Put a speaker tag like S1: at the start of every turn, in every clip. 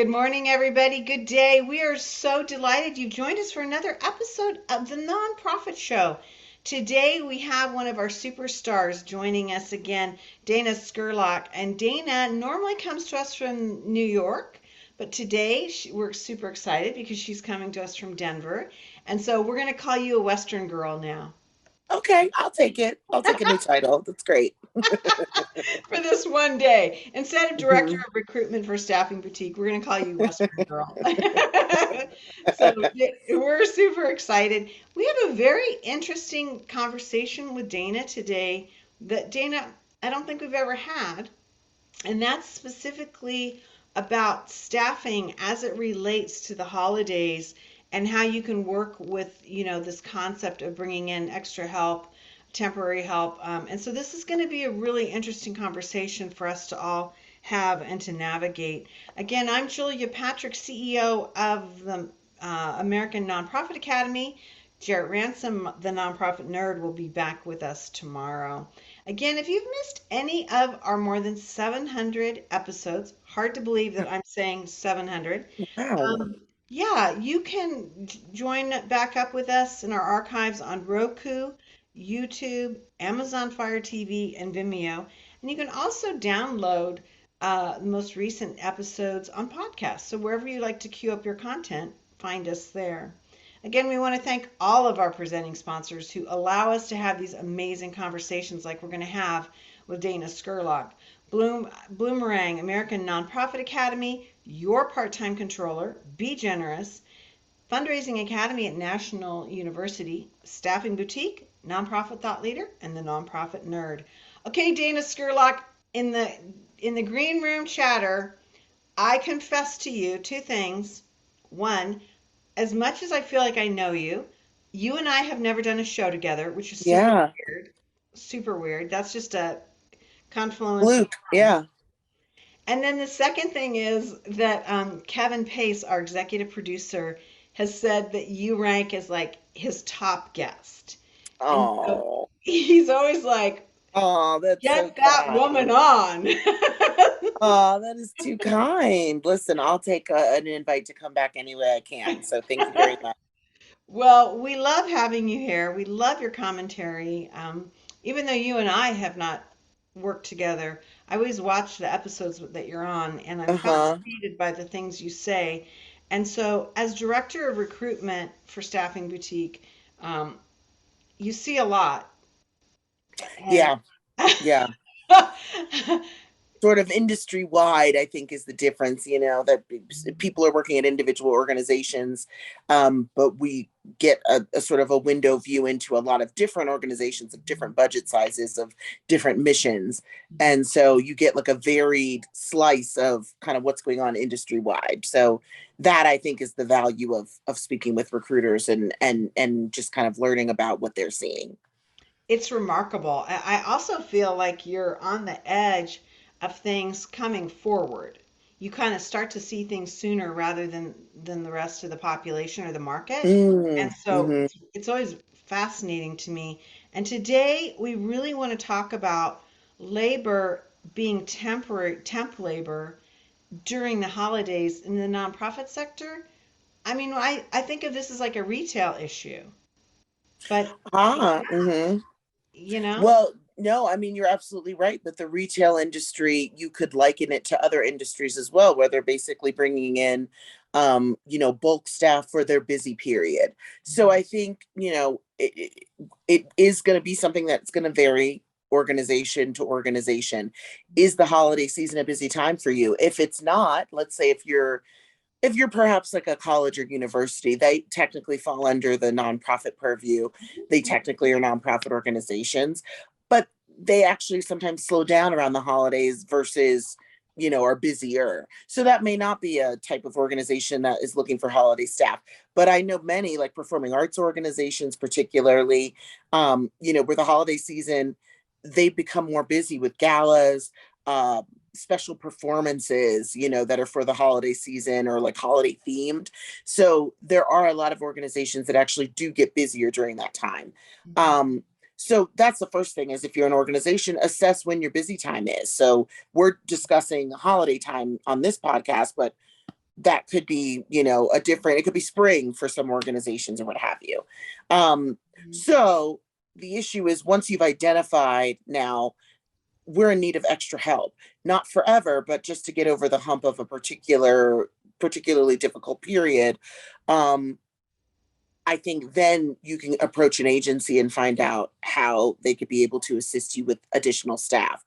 S1: Good morning, everybody. Good day. We are so delighted you've joined us for another episode of the Nonprofit Show. Today, we have one of our superstars joining us again, Dana Scurlock. And Dana normally comes to us from New York, but today we're super excited because she's coming to us from Denver. And so we're going to call you a Western girl now.
S2: Okay, I'll take it. I'll take a new title. That's great.
S1: For this one day. Instead of director
S2: Mhm.
S1: of recruitment for Staffing Boutique, we're going to call you Western Girl. So we're super excited. We have a very interesting conversation with Dana today that Dana, I don't think we've ever had. And that's specifically about staffing as it relates to the holidays and how you can work with, this concept of bringing in extra help, temporary help. And so this is going to be a really interesting conversation for us to all have and to navigate. Again, I'm Julia Patrick, CEO of the American Nonprofit Academy. Jarrett Ransom, the nonprofit nerd, will be back with us tomorrow. Again, if you've missed any of our more than 700 episodes, hard to believe that I'm saying 700.
S2: Wow.
S1: Yeah, you can join back up with us in our archives on Roku, YouTube, Amazon Fire TV, and Vimeo. And you can also download the most recent episodes on podcasts. So wherever you like to queue up your content, find us there. Again, we want to thank all of our presenting sponsors who allow us to have these amazing conversations like we're going to have with Dana Scurlock. Bloomerang, American Nonprofit Academy, Your Part-Time Controller, Be Generous, Fundraising Academy at National University, Staffing Boutique, Nonprofit Thought Leader, and the Nonprofit Nerd. Okay, Dana Scurlock, in the green room chatter, I confess to you two things. One, as much as I feel like I know you, you and I have never done a show together, which is super
S2: Yeah.
S1: weird. Super weird. That's just a confluence of
S2: Luke.
S1: time.
S2: Yeah.
S1: And then the second thing is that Kevin Pace, our executive producer, has said that you rank as like his top guest. And so
S2: Oh.
S1: he's always like,
S2: Oh, that's so
S1: get that woman
S2: kind.
S1: on.
S2: Oh, that is too kind. Listen, I'll take an invite to come back any way I can. So thank you very much.
S1: Well, we love having you here. We love your commentary. Even though you and I have not worked together, I always watch the episodes that you're on, and I'm
S2: Uh-huh.
S1: fascinated by the things you say. And so, as director of recruitment for Staffing Boutique, um, you see a lot. And
S2: Yeah. Yeah. Sort of industry wide, I think, is the difference, that people are working at individual organizations, but we get a sort of a window view into a lot of different organizations of different budget sizes, of different missions. And so you get like a varied slice of kind of what's going on industry wide. So that I think is the value of speaking with recruiters and just kind of learning about what they're seeing.
S1: it's remarkable. I also feel like you're on the edge of things coming forward. You kind of start to see things sooner rather than the rest of the population or the market. And so
S2: Mm-hmm.
S1: it's always fascinating to me. And today we really want to talk about labor being temp labor during the holidays in the nonprofit sector. I mean, I think of this as like a retail issue, but
S2: Ah, mm-hmm.
S1: you know,
S2: Well, no, I mean, you're absolutely right. But the retail industry, you could liken it to other industries as well, where they're basically bringing in, bulk staff for their busy period. So I think, it is going to be something that's going to vary organization to organization. Is the holiday season a busy time for you? If it's not, let's say if you're perhaps like a college or university, they technically fall under the nonprofit purview. They technically are nonprofit organizations, but they actually sometimes slow down around the holidays versus, are busier. So that may not be a type of organization that is looking for holiday staff. But I know many like performing arts organizations, particularly, where the holiday season, they become more busy with galas, uh, special performances, that are for the holiday season or like holiday themed. So there are a lot of organizations that actually do get busier during that time. So that's the first thing is if you're an organization, assess when your busy time is. So we're discussing holiday time on this podcast, but that could be, a different, it could be spring for some organizations or what have you. Um, so the issue is once you've identified now, we're in need of extra help, not forever, but just to get over the hump of a particularly difficult period. Um, I think then you can approach an agency and find out how they could be able to assist you with additional staff.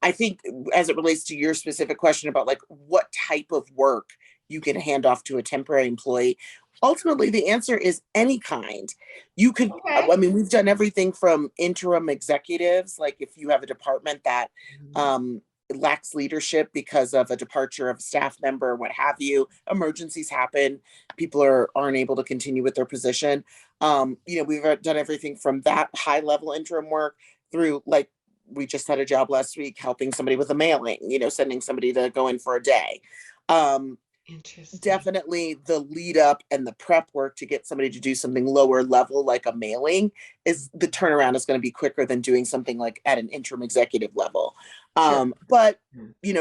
S2: I think as it relates to your specific question about like what type of work you can hand off to a temporary employee, ultimately the answer is any kind. You could, I
S1: Okay.
S2: mean, we've done everything from interim executives, like if you have a department that um, lacks leadership because of a departure of a staff member, what have you, emergencies happen, people aren't able to continue with their position. We've done everything from that high level interim work through like we just had a job last week helping somebody with a mailing, sending somebody to go in for a day. Um,
S1: Interesting.
S2: Definitely the lead up and the prep work to get somebody to do something lower level, like a mailing, is the turnaround is going to be quicker than doing something like at an interim executive level.
S1: Sure.
S2: But,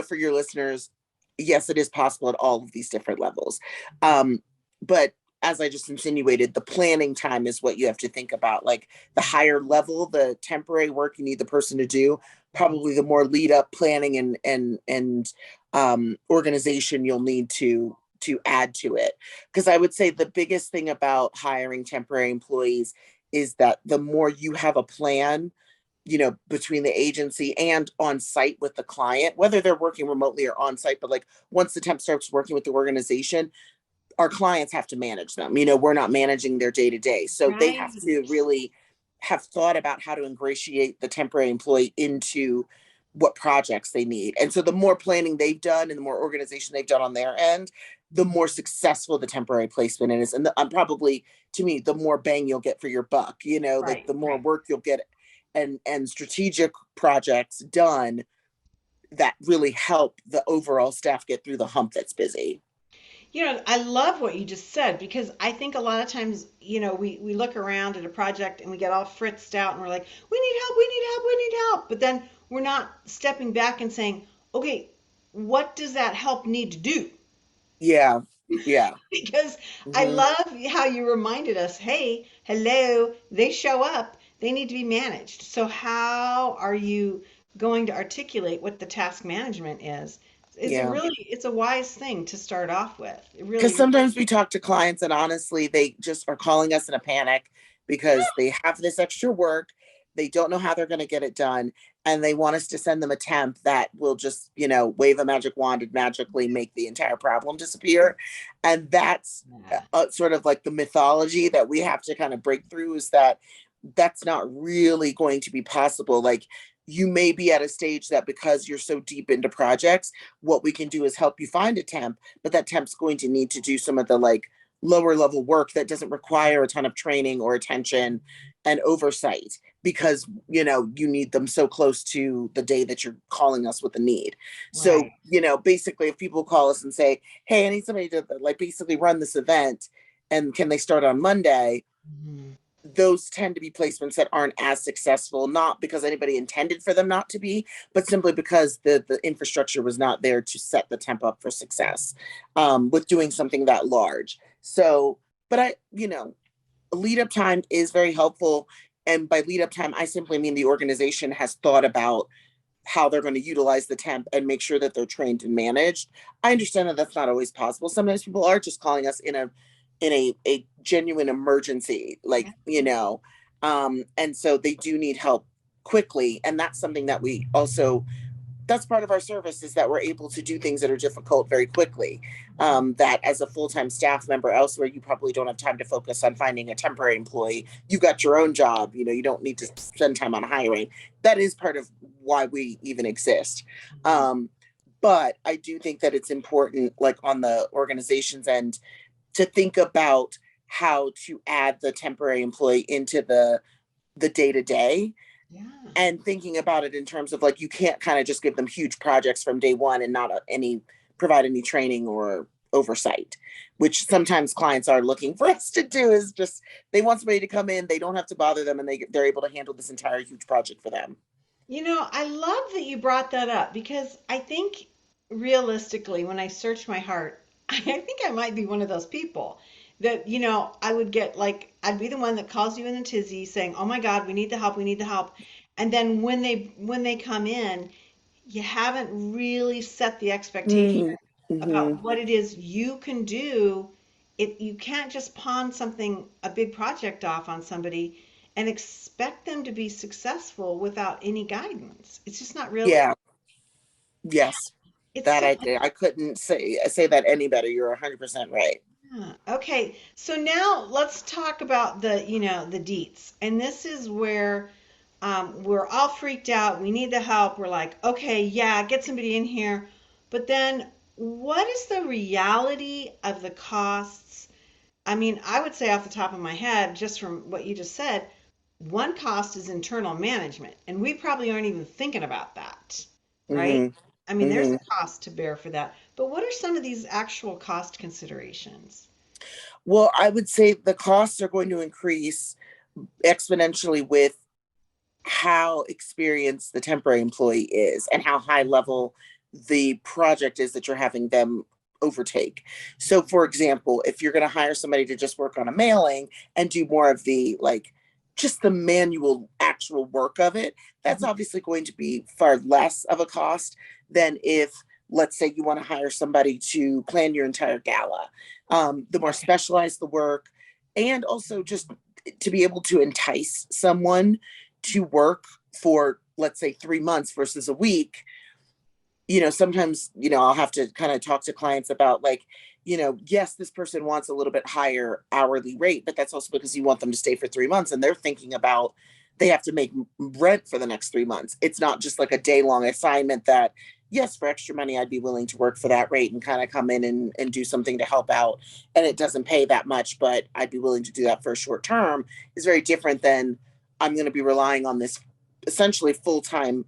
S2: for your listeners, yes, it is possible at all of these different levels. But as I just insinuated, the planning time is what you have to think about. Like the higher level, the temporary work you need the person to do, probably the more lead up planning and organization you'll need to add to it. Because I would say the biggest thing about hiring temporary employees is that the more you have a plan, between the agency and on site with the client, whether they're working remotely or on site, but like once the temp starts working with the organization, our clients have to manage them. We're not managing their day to day. So they have to
S1: Right.
S2: really have thought about how to ingratiate the temporary employee into what projects they need. And so the more planning they've done and the more organization they've done on their end, the more successful the temporary placement is. And probably, to me, the more bang you'll get for your buck, like
S1: Right.
S2: the more
S1: Right.
S2: work you'll get and strategic projects done that really help the overall staff get through the hump that's busy.
S1: I love what you just said because I think a lot of times, we look around at a project and we get all fritzed out and we're like, we need help, we need help, we need help. But then we're not stepping back and saying, okay, what does that help need to do?
S2: Yeah. Yeah.
S1: Because I
S2: Hmm.
S1: love how you reminded us, hey, hello, they show up, they need to be managed. So how are you going to articulate what the task management is?
S2: Yeah.
S1: It's a wise thing to start off with. It really,
S2: Because
S1: really,
S2: sometimes we talk to clients and honestly, they just are calling us in a panic because they have this extra work. They don't know how they're going to get it done. And they want us to send them a temp that will just, wave a magic wand and magically make the entire problem disappear. And that's
S1: yeah.
S2: sort of like the mythology that we have to kind of break through, is that that's not really going to be possible. Like you may be at a stage that because you're so deep into projects, what we can do is help you find a temp, but that temp's going to need to do some of the like lower level work that doesn't require a ton of training or attention and oversight, because you need them so close to the day that you're calling us with a need. So
S1: Right.
S2: basically if people call us and say, hey, I need somebody to like basically run this event and can they start on Monday,
S1: Mhm.
S2: those tend to be placements that aren't as successful, not because anybody intended for them not to be, but simply because the infrastructure was not there to set the temp up for success with doing something that large. So, but lead up time is very helpful. And by lead up time, I simply mean the organization has thought about how they're going to utilize the temp and make sure that they're trained and managed. I understand that that's not always possible. Sometimes people are just calling us in a genuine emergency, like,
S1: Yeah.
S2: and so they do need help quickly. And that's something that we also, that's part of our service, is that we're able to do things that are difficult very quickly. That as a full-time staff member elsewhere, you probably don't have time to focus on finding a temporary employee. You got your own job, you don't need to spend time on hiring. That is part of why we even exist.
S1: Mhm.
S2: um, but I do think that it's important, like on the organization's end, to think about how to add the temporary employee into the day to day,
S1: Yeah.
S2: and thinking about it in terms of like you can't kind of just give them huge projects from day one and not any provide any training or oversight, which sometimes clients are looking for us to do, is just they want somebody to come in, they don't have to bother them, and they're able to handle this entire huge project for them.
S1: I love that you brought that up because I think realistically, when I search my heart, I think I might be one of those people that, I would get like, I'd be the one that calls you in a tizzy saying, "Oh my God, we need the help, we need the help." And then when they come in, you haven't really set the expectation
S2: Mm-hmm.
S1: about what it is you can do. You can't just pawn something, a big project off on somebody and expect them to be successful without any guidance. It's just not
S2: Yeah.
S1: realistic.
S2: Yes.
S1: It's
S2: That
S1: so
S2: I couldn't say that any better. You're 100% right.
S1: Yeah. Okay, so now let's talk about the deets. And this is where we're all freaked out. We need the help. We're like, okay, yeah, get somebody in here. But then what is the reality of the costs? I mean, I would say off the top of my head, just from what you just said, one cost is internal management. And we probably aren't even thinking about that, right?
S2: Mm-hmm.
S1: I mean, there's
S2: Mm-hmm.
S1: a cost to bear for that. But what are some of these actual cost considerations?
S2: Well, I would say the costs are going to increase exponentially with how experienced the temporary employee is and how high level the project is that you're having them overtake. So, for example, if you're going to hire somebody to just work on a mailing and do more of the like just the manual actual work of it, that's obviously going to be far less of a cost than if, let's say, you want to hire somebody to plan your entire gala. The more specialized the work, and also just to be able to entice someone to work for, let's say, 3 months versus a week. Sometimes, I'll have to kind of talk to clients about like, yes, this person wants a little bit higher hourly rate, but that's also because you want them to stay for 3 months and they're thinking about they have to make rent for the next 3 months. It's not just like a day long assignment that, yes, for extra money, I'd be willing to work for that rate and kind of come in and do something to help out. And it doesn't pay that much, but I'd be willing to do that for a short term is very different than I'm going to be relying on this essentially full time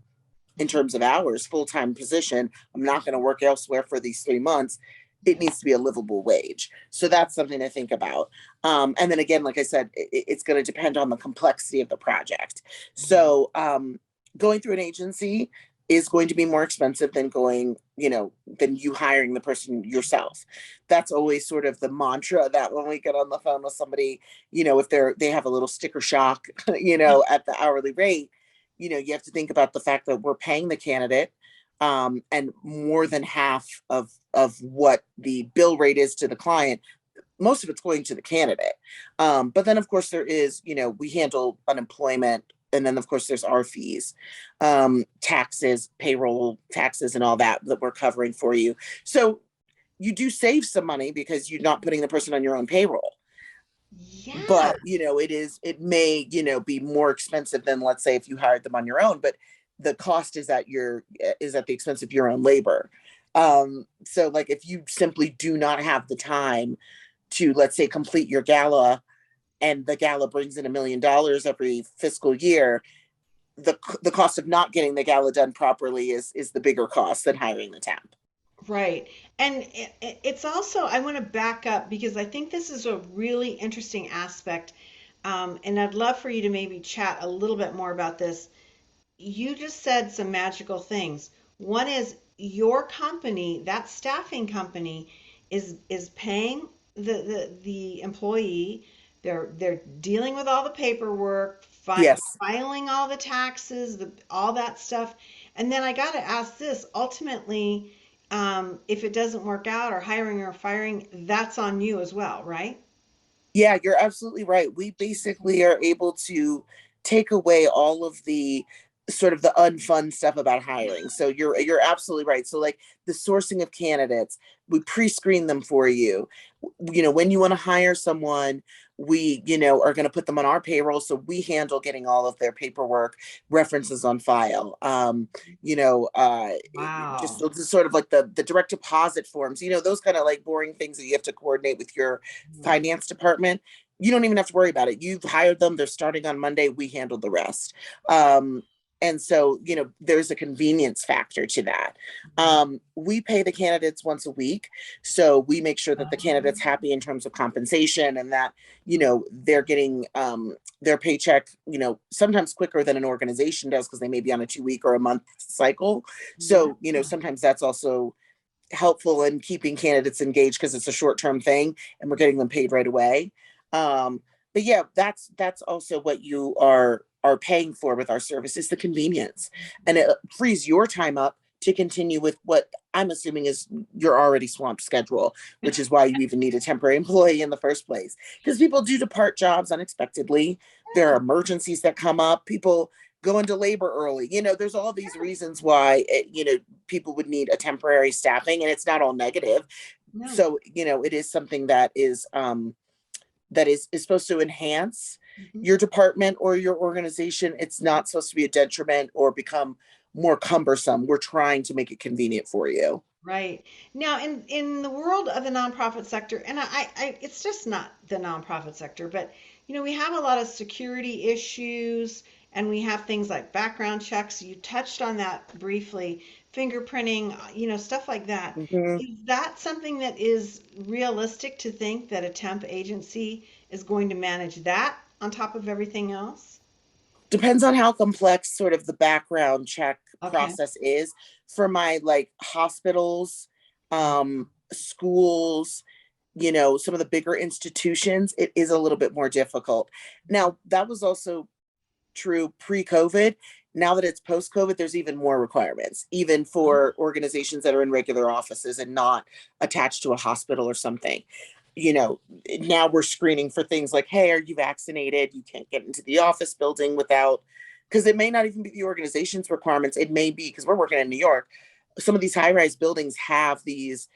S2: in terms of hours, full time position. I'm not going to work elsewhere for these 3 months. It needs to be a livable wage. So that's something to think about. And then again, like I said, it's going to depend on the complexity of the project. So going through an agency is going to be more expensive than than you hiring the person yourself. That's always sort of the mantra that when we get on the phone with somebody, if they have a little sticker shock, at the hourly rate, you have to think about the fact that we're paying the candidate, and more than half of what the bill rate is to the client, most of it's going to the candidate. But then of course there is, we handle unemployment, and then of course there's our fees, taxes, payroll taxes, and all that we're covering for you. So you do save some money because you're not putting the person on your own payroll,
S1: Yeah,
S2: but it may be more expensive than, let's say, if you hired them on your own, but the cost is at the expense of your own labor. So like if you simply do not have the time to, let's say, complete your gala, and the gala brings in $1 million every fiscal year, the cost of not getting the gala done properly is the bigger cost than hiring the temp.
S1: right. And it's also, I want to back up because I think this is a really interesting aspect. And I'd love for you to maybe chat a little bit more about this. You just said some magical things. One is your company, that staffing company, is paying the employee. They're dealing with all the paperwork,
S2: Yes.
S1: filing all the taxes, all that stuff. And then I got to ask this, ultimately, if it doesn't work out or hiring or firing, that's on you as well, right?
S2: Yeah, you're absolutely right. We basically are able to take away all of the sort of the unfun stuff about hiring. So you're absolutely right. So like the sourcing of candidates, we pre-screen them for you. When you want to hire someone, we, are going to put them on our payroll. So we handle getting all of their paperwork, references on file. You know, uh just
S1: Wow.
S2: sort of like the direct deposit forms, those kind of like boring things that you have to coordinate with your finance department. You don't even have to worry about it. You've hired them, they're starting on Monday, we handle the rest. And so, there's a convenience factor to that. We pay the candidates once a week, so we make sure that the candidate's happy in terms of compensation, and that they're getting their paycheck sometimes quicker than an organization does because they may be on a 2 week or a month cycle. So sometimes that's also helpful in keeping candidates engaged because it's a short-term thing and we're getting them paid right away. Um, but yeah, that's also what you are paying for with our service is the convenience, and it frees your time up to continue with what I'm assuming is your already swamped schedule, which is why you even need a temporary employee in the first place. Because people do depart jobs unexpectedly. There are
S1: Yeah,
S2: emergencies that come up. People go into labor early. There's all these reasons why people would need a temporary staffing, and it's not all negative.
S1: no.
S2: So it is something that is supposed to enhance
S1: Mhm.
S2: your department or your organization. It's not supposed to be a detriment or become more cumbersome. We're trying to make it convenient for you.
S1: Right. Now, in the world of the nonprofit sector, and it's just not the nonprofit sector, but we have a lot of security issues, and we have things like background checks. You touched on that briefly, fingerprinting, stuff like that.
S2: Mm-hmm.
S1: Is that something that is realistic to think that a temp agency is going to manage that on top of everything else?
S2: Depends on how complex sort of the background check
S1: Okay.
S2: process is for my like hospitals, schools, some of the bigger institutions. It is a little bit more difficult. Now that was also true pre-COVID. Now that it's post-COVID, there's even more requirements, even
S1: Oh,
S2: for organizations that are in regular offices and not attached to a hospital or something. You know, Now we're screening for things like, hey, are you vaccinated? You can't get into the office building without, because it may not even be the organization's requirements. It may be because we're working in New York. Some of these high-rise buildings have these,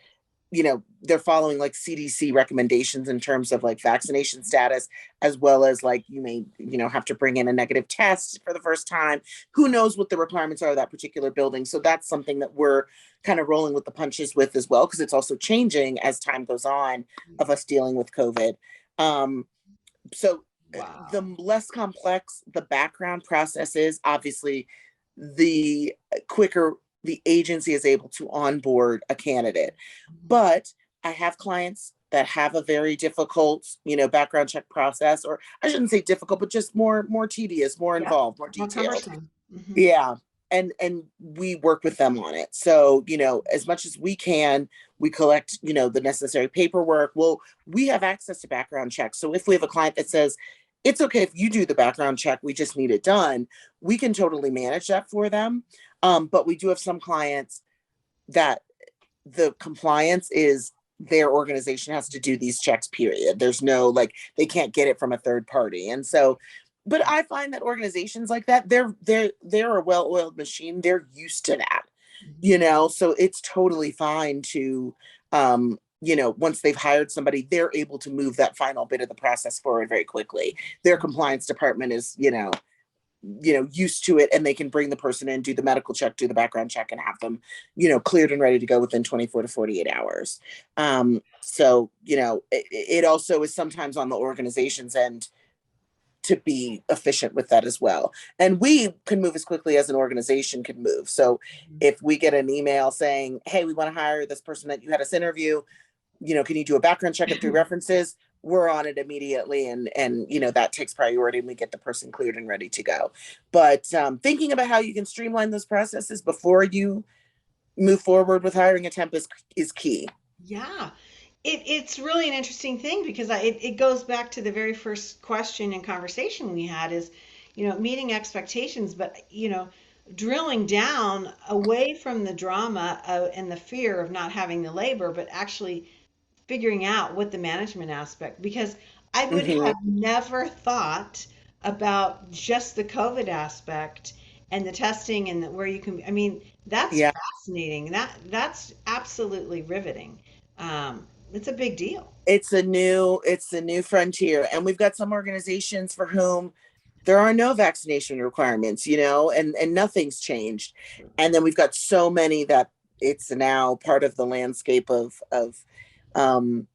S2: they're following like CDC recommendations in terms of like vaccination status, as well as like you may, have to bring in a negative test for the first time. Who knows what the requirements are of that particular building? So that's something that we're kind of rolling with the punches with as well, because it's also changing as time goes on of us dealing with COVID. So the
S1: wow.
S2: less complex the background process is, obviously, the quicker the agency is able to onboard a candidate. But I have clients that have a very difficult, background check process, or I shouldn't say difficult, but just more tedious, more
S1: Yep.
S2: involved, more
S1: More
S2: detailed.
S1: cumbersome. Hmm.
S2: Yeah. And we work with them on it. So, as much as we can, we collect, the necessary paperwork. Well, we have access to background checks. So if we have a client that says, it's okay if you do the background check, we just need it done, we can totally manage that for them. But we do have some clients that the compliance is their organization has to do these checks, period. There's no like they can't get it from a third party. And so, but I find that organizations like that, they're a well-oiled machine. They're used to that, so it's totally fine to once they've hired somebody, they're able to move that final bit of the process forward very quickly. Their compliance department is, used to it, and they can bring the person in, do the medical check, do the background check, and have them, cleared and ready to go within 24 to 48 hours. So it also is sometimes on the organization's end to be efficient with that as well, and we can move as quickly as an organization can move. So if we get an email saying, hey, we want to hire this person that you had us interview, can you do a background check and 3 references? We're on it immediately, and that takes priority, and we get the person cleared and ready to go. But thinking about how you can streamline those processes before you move forward with hiring a temp is key.
S1: Yeah. It's really an interesting thing because it goes back to the very first question and conversation we had is, meeting expectations, but, drilling down away from the drama and the fear of not having the labor, but actually figuring out what the management aspect, because I would
S2: Mm-hmm.
S1: have never thought about just the COVID aspect and the testing and where you can, I mean, that's
S2: Yeah,
S1: fascinating. That's absolutely riveting. It's a big deal.
S2: it's a new frontier, and we've got some organizations for whom there are no vaccination requirements, and nothing's changed. And then we've got so many that it's now part of the landscape um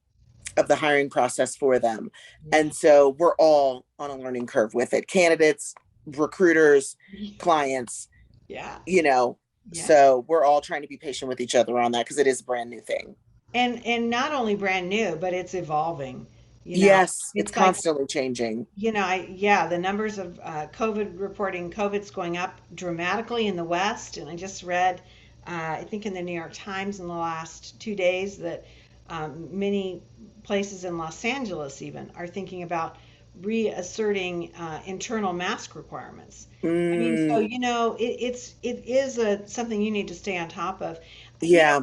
S2: of the hiring process for them.
S1: Yeah.
S2: And so we're all on a learning curve with it. Candidates, recruiters, clients,
S1: Yeah.
S2: you know.
S1: Yeah.
S2: So we're all trying to be patient with each other on that because it is a brand new thing.
S1: And not only brand new, but it's evolving. You know,
S2: Yes, it's
S1: it's like,
S2: constantly changing.
S1: yeah, the numbers of COVID reporting, COVID's going up dramatically in the West. And I just read I think in the New York Times in the last 2 days that many places in Los Angeles even are thinking about reasserting internal mask requirements. I mean, so
S2: Mm,
S1: it is something you need to stay on top of.
S2: yeah.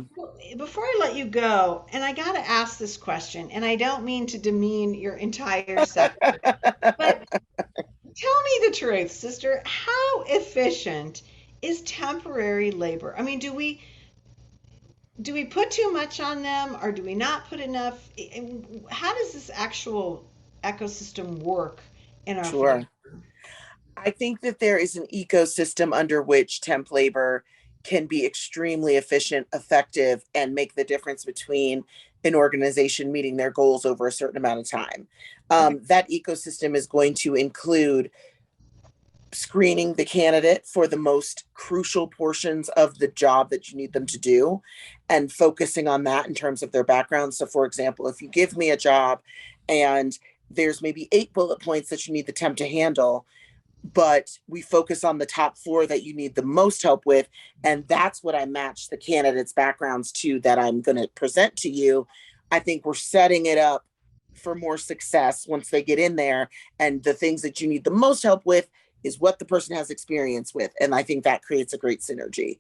S1: Before I let you go, and I got to ask this question, and I don't mean to demean your entire sector, but tell me the truth, sister. How efficient is temporary labor? I mean, do we put too much on them or do we not put enough? How does this actual ecosystem work in our field?
S2: Sure. I think that there is an ecosystem under which temp labor can be extremely efficient, effective, and make the difference between an organization meeting their goals over a certain amount of time.
S1: Okay.
S2: That ecosystem is going to include screening the candidate for the most crucial portions of the job that you need them to do and focusing on that in terms of their background. So, for example, if you give me a job and there's maybe 8 bullet points that you need the temp to handle, but we focus on the top 4 that you need the most help with. And that's what I match the candidates' backgrounds to that I'm going to present to you. I think we're setting it up for more success once they get in there. And the things that you need the most help with is what the person has experience with. And I think that creates a great synergy.